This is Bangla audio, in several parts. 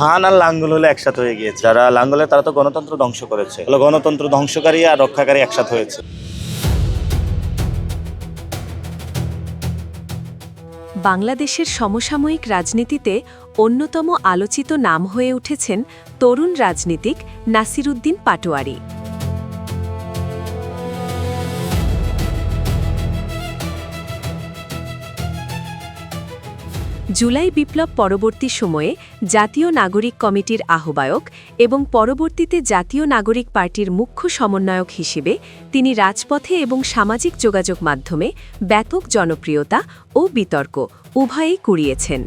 ধান আর লাঙ্গল হলে একসাথে হয়ে গিয়েছে। যারা লাঙ্গলে তারা তো গণতন্ত্র ধ্বংস করেছে, গণতন্ত্র ধ্বংসকারী আর রক্ষাকারী একসাথে হয়েছে। বাংলাদেশের সমসাময়িক রাজনীতিতে অন্যতম আলোচিত নাম হয়ে উঠেছেন তরুণ রাজনীতিক নাসিরউদ্দিন পাটোয়ারী। জুলাই বিপ্লব পরবর্তী সময়ে জাতীয় নাগরিক কমিটির আহ্বায়ক এবং পরবর্তীতে জাতীয় নাগরিক পার্টির মুখ্য সমন্বয়ক হিসেবে তিনি রাজপথে এবং সামাজিক যোগাযোগ মাধ্যমে ব্যাপক জনপ্রিয়তা ও বিতর্ক উভয়েই কুড়িয়েছেন।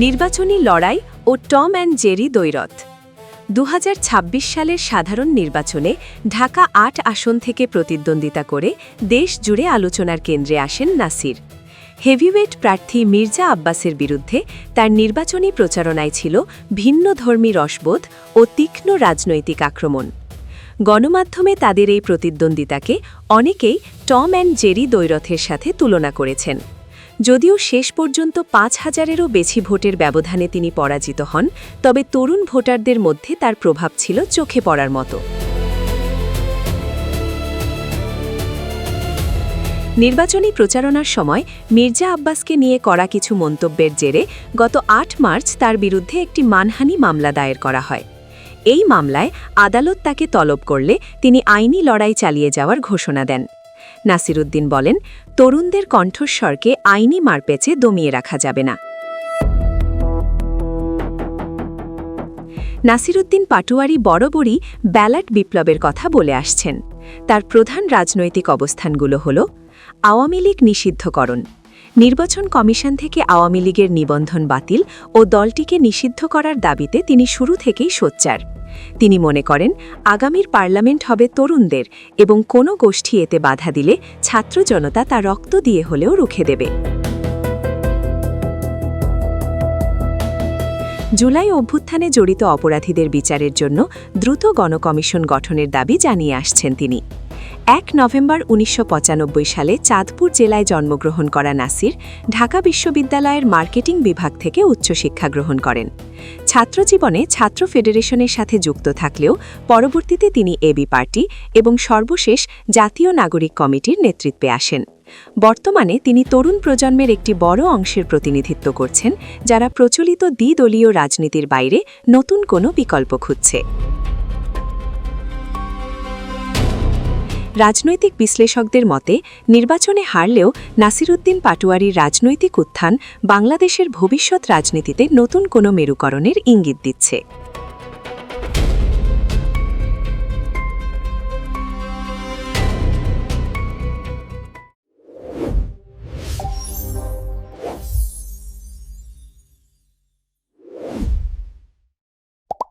নির্বাচনী লড়াই ও টম অ্যান্ড জেরি দ্বৈরথ। ২০২৬ সালের সাধারণ নির্বাচনে ঢাকা ৮ আসন থেকে প্রতিদ্বন্দ্বিতা করে দেশ জুড়ে আলোচনার কেন্দ্রে আসেন নাসির। হেভিওয়েট প্রার্থী মির্জা আব্বাসের বিরুদ্ধে তার নির্বাচনী প্রচারণায় ছিল ভিন্নধর্মী রসবোধ ও তীক্ষ্ণ রাজনৈতিক আক্রমণ। গণমাধ্যমে তাদের এই প্রতিদ্বন্দ্বিতাকে অনেকেই টম অ্যান্ড জেরি দ্বৈরথের সাথে তুলনা করেছেন। যদিও শেষ পর্যন্ত ৫,০০০-এরও বেশি ভোটের ব্যবধানে তিনি পরাজিত হন, তবে তরুণ ভোটারদের মধ্যে তার প্রভাব ছিল চোখে পড়ার মতো। নির্বাচনী প্রচারণার সময় মির্জা আব্বাসকে নিয়ে করা কিছু মন্তব্যের জেরে গত ৮ মার্চ তার বিরুদ্ধে একটি মানহানি মামলা দায়ের করা হয়। এই মামলায় আদালত তাকে তলব করলে তিনি আইনি লড়াই চালিয়ে যাওয়ার ঘোষণা দেন। নাসিরউদ্দিন বলেন, তরুণদের কণ্ঠস্বরকে আইনি মারপ্যাচে দমিয়ে রাখা যাবে না। নাসিরউদ্দিন পাটোয়ারী বরাবরই ব্যালট বিপ্লবের কথা বলে আসছেন। তার প্রধান রাজনৈতিক অবস্থানগুলো হল আওয়ামী লীগ নিষিদ্ধকরণ, নির্বাচন কমিশন থেকে আওয়ামী লীগের নিবন্ধন বাতিল ও দলটিকে নিষিদ্ধ করার দাবিতে তিনি শুরু থেকেই সোচ্চার। তিনি মনে করেন, আগামীর পার্লামেন্ট হবে তরুণদের এবং কোনো গোষ্ঠী এতে বাধা দিলে ছাত্র জনতা তা রক্ত দিয়ে হলেও রুখে দেবে। জুলাই অভ্যুত্থানে জড়িত অপরাধীদের বিচারের জন্য দ্রুত গণকমিশন গঠনের দাবি জানিয়ে আসছেন তিনি। ১ নভেম্বর ১৯৯৫ সালে চাঁদপুর জেলায় জন্মগ্রহণ করা নাসির ঢাকা বিশ্ববিদ্যালয়ের মার্কেটিং বিভাগ থেকে উচ্চশিক্ষা গ্রহণ করেন। ছাত্রজীবনে ছাত্র ফেডারেশনের সাথে যুক্ত থাকলেও পরবর্তীতে তিনি এবি পার্টি এবং সর্বশেষ জাতীয় নাগরিক কমিটির নেতৃত্বে আসেন। বর্তমানে তিনি তরুণ প্রজন্মের একটি বড় অংশের প্রতিনিধিত্ব করছেন, যারা প্রচলিত দ্বিদলীয় রাজনীতির বাইরে নতুন কোনো বিকল্প খুঁজছে। রাজনৈতিক বিশ্লেষকদের মতে, নির্বাচনে হারলেও নাসিরউদ্দিন পাটোয়ারীর রাজনৈতিক উত্থান বাংলাদেশের ভবিষ্যৎ রাজনীতিতে নতুন কোনো মেরুকরণের ইঙ্গিত দিচ্ছে।